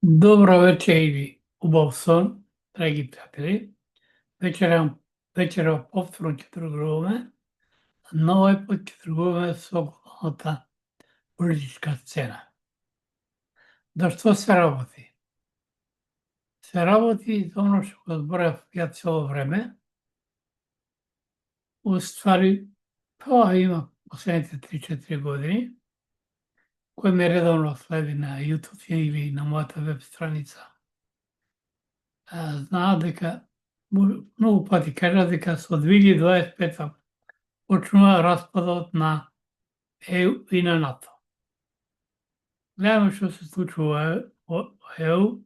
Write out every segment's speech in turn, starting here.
Добро вече или убав сон, драги пријатели. Вечера повторно ќе тргуваме, но овој пат ќе тргуваме со главната политичка сцена. Да што се работи? Се работи за оно што го зборев ја цело време. Уствари, тоа има последните 3-4 години, кој ме редовно следи на YouTube или на мојата веб страница. Знаат дека многу пати кажа дека со 2025 почнува распадот на ЕУ и на НАТО. Гледаме што се случува во ЕУ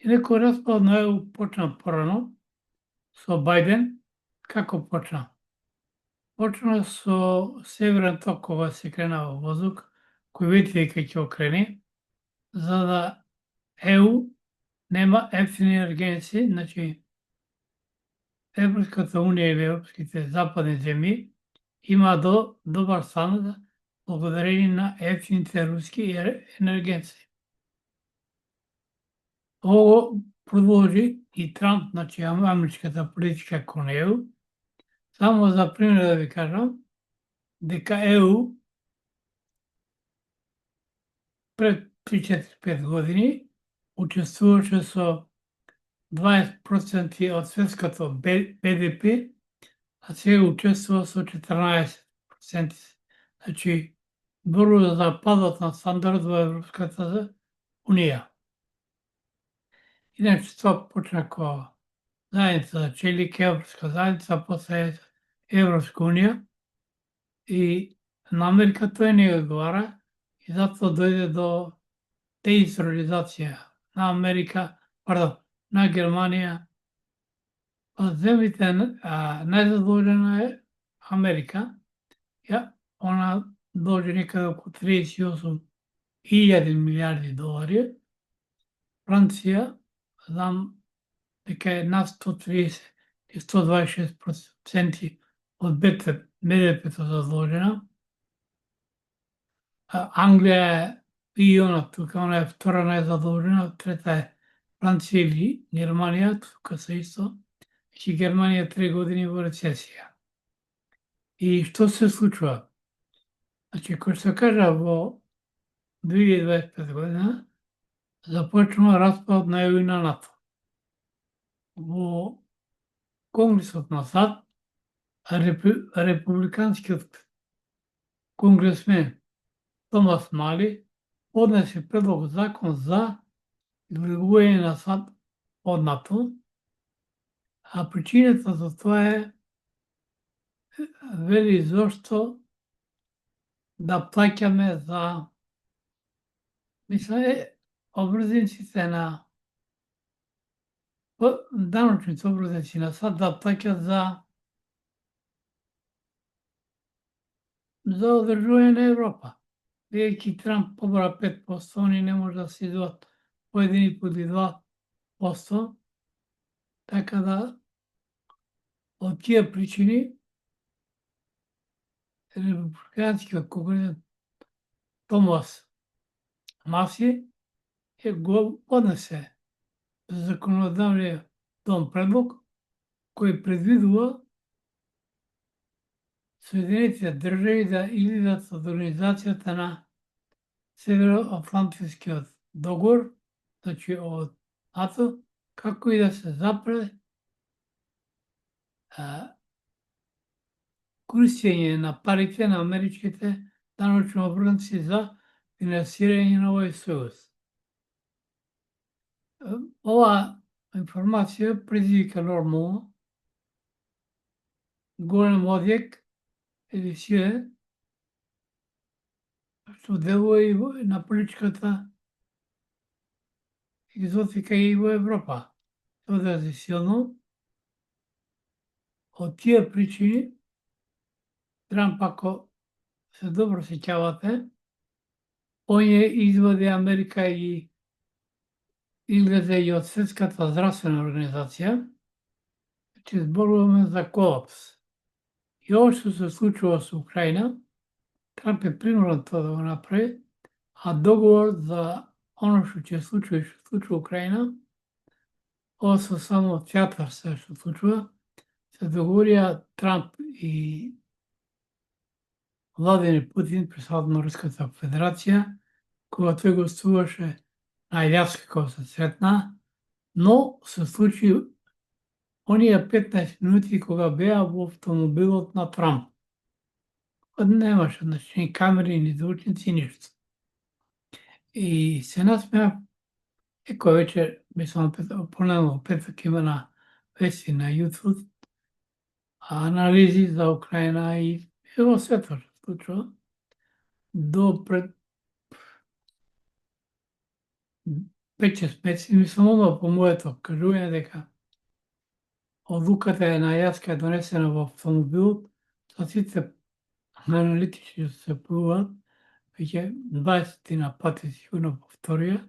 и некој распад на ЕУ почна порано со Бајден. Како почна? Почна со Северен ток кога се крена во воздух, кој вети дека ќе окрене, за да ЕУ нема ефтини енергенци, значи Европската унија или европските западни земји има добар стандард благодарение на ефтините руски енергенци. Ово продолжи и Трамп, значи америчката политика кон ЕУ. Само за пример да ви кажам, дека ЕУ пред 3-4-5 години учествуваше со 20% од светското БДП, а сега учествува со 14%. Значи, зборува за падот на стандард во Европската унија. Иначе тоа почна како заедница за челик, Европска заедница, после Европска унија и на Америка тој не одговара и затоа дојде до деинституционализација на Америка, на Германија. Земјите најзадолжена е Америка. Она должи некаде околу 38.000 милиарди долари. Франција, знам дека е над 130 и 126% од БДП-то задолжена. Англија е и она тука, она е втора најзадолжена, трета е Франција или Германија, тука се исто. Значи Германија 3 години во рецесија. И што се случува? Значи, кој се кажа во 2025 година, започнува распад на ЕУ и на НАТО. Во Конгресот на САД, републиканскиот конгресмен Томас Мали поднесе предлог закон за излегување на САД од НАТО, а причината за тоа е, вели, зошто да плаќаме за, обврзниците на даночните обврзници на САД да плаќат за одржување на Европа. Бидејќи Трамп побара 5%, они не може да се идват по 1,5-2%, така да од тие причини републиканскиот конгресмен Томас Маси го поднесе законодавниот дом предлог кој предвидува Соединетите држави да излезат од организацијата на Североатлантискиот договор, значи од НАТО, како и да се запре користење на парите на америчките даночни обврзници за финансирање на овој сојуз. Ова информација предизвика нормално голем одјек или силе, што делува и на политичката екзотика и во Европа. Тоа да е силно. Од тие причини, Трамп, ако се добро сеќавате, оние извади Америка и излезе и од Светската здравствена организација, че зборуваме за колапс. И ово што се случува со Украина, Трамп е приморан тоа да го направи, а договор за Оно што ќе случи во Украина, ова со само театар се што случува, се договорија Трамп и Владимир Путин, председател на Руската Федерација, кога тој гостуваше на Аљаска кога се сретнаа, но се случи оние 15 минути кога беа во автомобилот на Трамп. Немаше, значи, ни камери, ни звучници, ништо. И се насмеав, кој вечер, мислам, понеделник, петок има на вести на YouTube, анализи за Украина и во светот што случува. До пред 5-6 месеци, мислам, оно по моето кажување дека одлуката е најаска е донесена во автомобилот, со сите аналитичи што се појавуваат, веќе 20 пати сигурно повторија,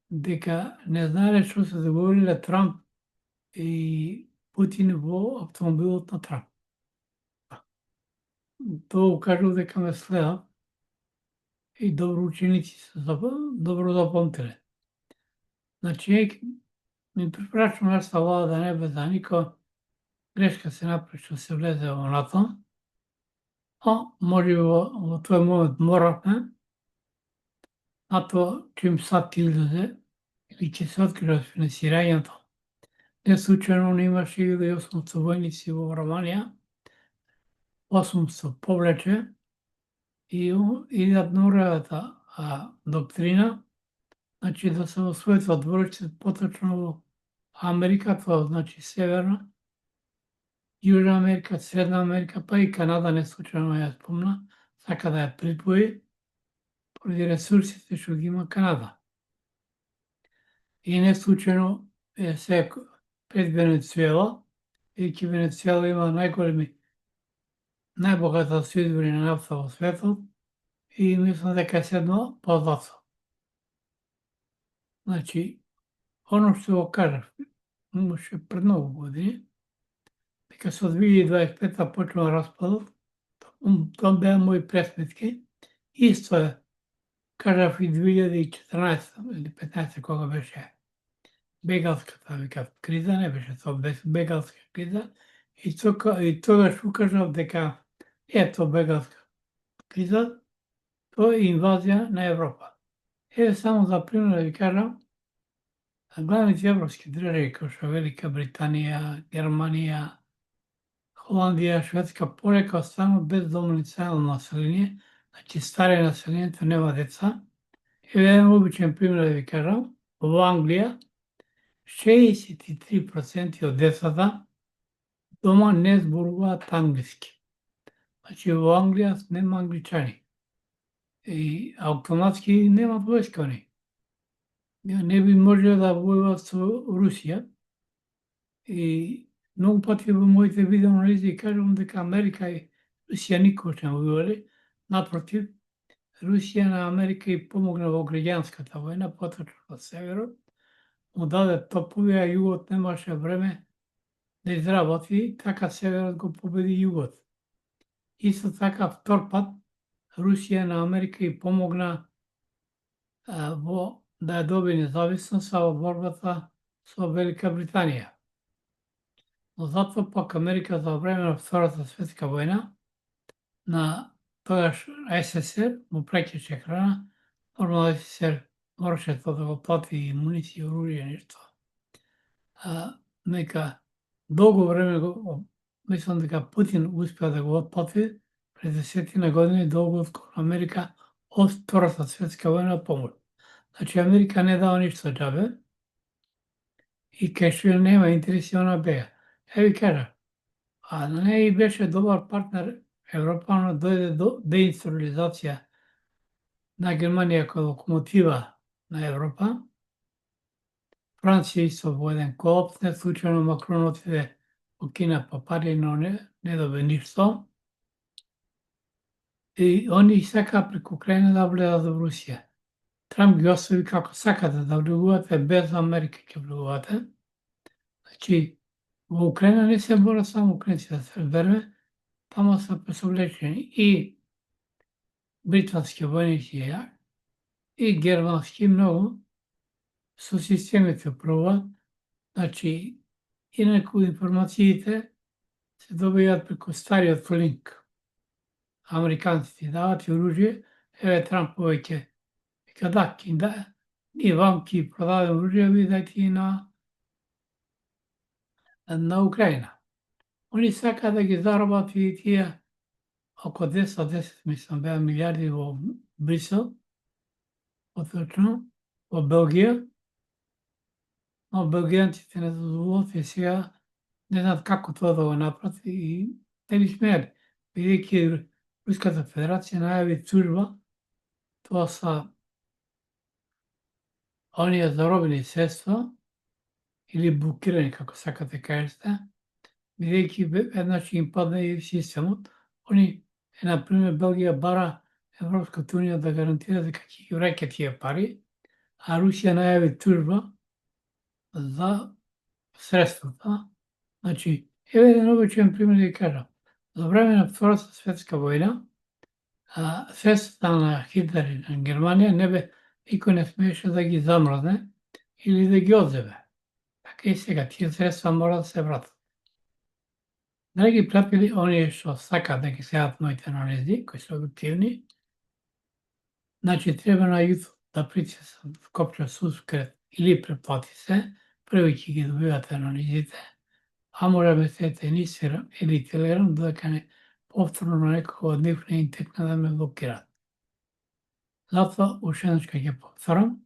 дека не знаеле што се договориле Трамп и Путин во автомобилот на Трамп. Тоа кажува дека ме следа и добро ученици се добро запомтиле. Значи, ми препрашувам нашата влада да не бе за нико грешка се направи што се влезе во НАТО, а може во тој момент моравме, НАТО чим сад излезе или ќе се открие финансирањето. Не случајно не имаше 1800 војници во Романија, 800 повлече и наднурената доктрина, значи да се во своето дворище, поточно во Америка, тоа значи Северна, Јужна Америка, Средна Америка, па и Канада, не случајно ја спомна, сака да ја припои поради ресурсите што ги има Канада. И не случајно е се пред Венецуела, бидејќи Венецуела има најбогата соизвори на нафта во светот и мислам дека е седно позлато. Значи, оно што го кажав, имаше пред многу години, дека со 2025 почнува распадот, тоа беа мои пресметки. Исто е, кажав и 2014 или 15 кога беше бегалската, викав, криза, не беше тоа бегалска криза, и тогаш укажав дека ето бегалска криза, тоа е инвазија на Европа. Еве само за пример да ви кажам, главните европски држави како што Велика Британија, Германија, Холандија, Шведска полека останува без доминицијално население, значи старе населението нема деца. Еве еден обичен пример да ви кажам, во Англија 63% од децата дома не зборуваат англиски. Значи во Англија нема англичани. И автоматски немаат војска они. Не би можеле да војуваат со Русија. И многу пати во моите видео анализи кажувам дека Америка и Русија никогаш не војувале. Напротив, Русија на Америка и помогна во граѓанската војна, поточно во северот, му даде топови, а југот немаше време да изработи, така северот го победи југот. Исто така, втор пат, Русија на Америка и помогна во да ја доби независност во борбата со Велика Британија. Но затоа пак Америка за време на Втората светска војна на тогаш СССР му праќаше храна, нормално СССР мораше тоа да го плати и муниција, оружје, нешто. Нека долго време мислам дека Путин успеа да го отплати пред 10 години долго од Америка од Втората светска војна помош. Значи Америка не дава ништо џабе и кај што нема интереси она бега. Ви кажа, а не и беше добар партнер Европа, но дојде до деиндустриализација на Германија како локомотива на Европа. Франција исто во еден колапс, не случајно Макрон отиде во Кина па пари, но не доби ништо. И они сака преку Украина да влезат во Русија. Трамп ги остави како сакате да влегувате, без Америка ќе влегувате. Значи, во Украина не се борат само украинци, да се разбереме, тamo се посовлечени и британски војници и германски многу со системите пробуваат. Значи, инаку информациите се добиваат преку стариот линк. Американците дават и оружје, еве Трамп повеќе вика да, ние вам ќе продадем оружје, ви дајте и на Украина. Они сакаат да ги заробат и тие око 210, мислам, беа милиарди во Брисел, поточно, во Белгија, но белгијанците не дозволуваат и сега не знаат како тоа да го направат и те ги смееле, бидејќи Руската Федерација најави тужба, тоа са оние заробени средства или блокирани, како сакате кажете, бидејќи еднаш им падна и системот. Они, например, Белгија бара Европската унија да гарантира дека ќе ги враќа тие пари, а Русија најави тужба за средствата. Значи, еве еден обичен пример да ви кажам. За време на Втората светска војна, средствата на Хитлер и на Германија никој не смееше да ги замрзне или да ги одземе. Така и сега, тие средства мора да се вратат. Драги пратели, оние што сакаат да ги следат моите анализи, кои се објективни, значи треба на YouTube да притиснат копче subscribe или претплати се, први ќе ги добивате анализите, а може да ме следите на Instagram или Telegram, додека не повторно на некој од нив не интекне да ме блокираат. Затоа, уште еднаш ќе повторам,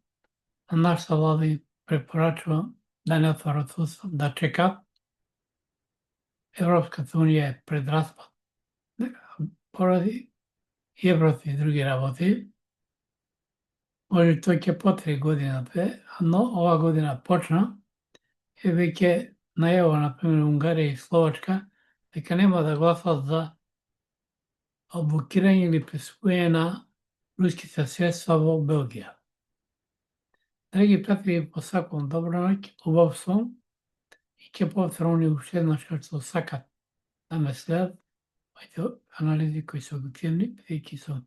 на нашата влада им препорачувам да не отварат уста, да чекат. Европската унија е пред распад поради Еврото и други работи. Може тој ќе потреби година-две, но ова година почна и веќе најава, например, Унгарија и Словачка, дека нема да гласат за блокирање или присвојување на руските средства во Белгија. Драги пратели, посакувам добра ноќ, убав сон и ќе повторам уште еднаш што сакат да ме следат моите анализи кои се објективни, бидејќи сум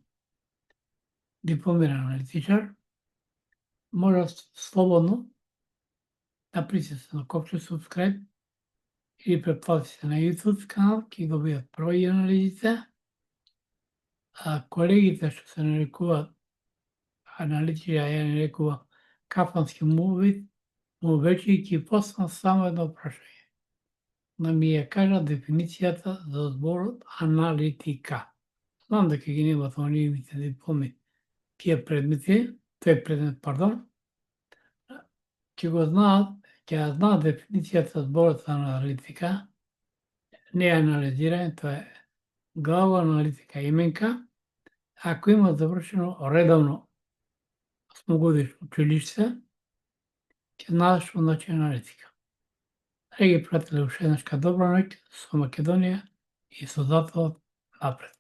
дипломиран аналитичар. Може слободно да притиснете на копче subscribe или претплатите на YouTube канал, ќе добијат први анализите. А колегите што се нарекуваат аналитичари, ја нарекувам кафански мувит, му вече ќе постам само едно прашање. Да ми ја кажат дефиницијата за зборот аналитика. Знам дека ги немат онивите дипломи тие предмети, тој предмет, пардон, ќе го знаат, ќе ја знаат дефиницијата зборот аналитика, не е анализирање, тоа е глава аналитика именка, ако има завршено редовно 8-годишно училиште, ќе знаеш што значи аналитика. Драги пратели, уште еднашка добра ноќ со Македонија и со затоа напред.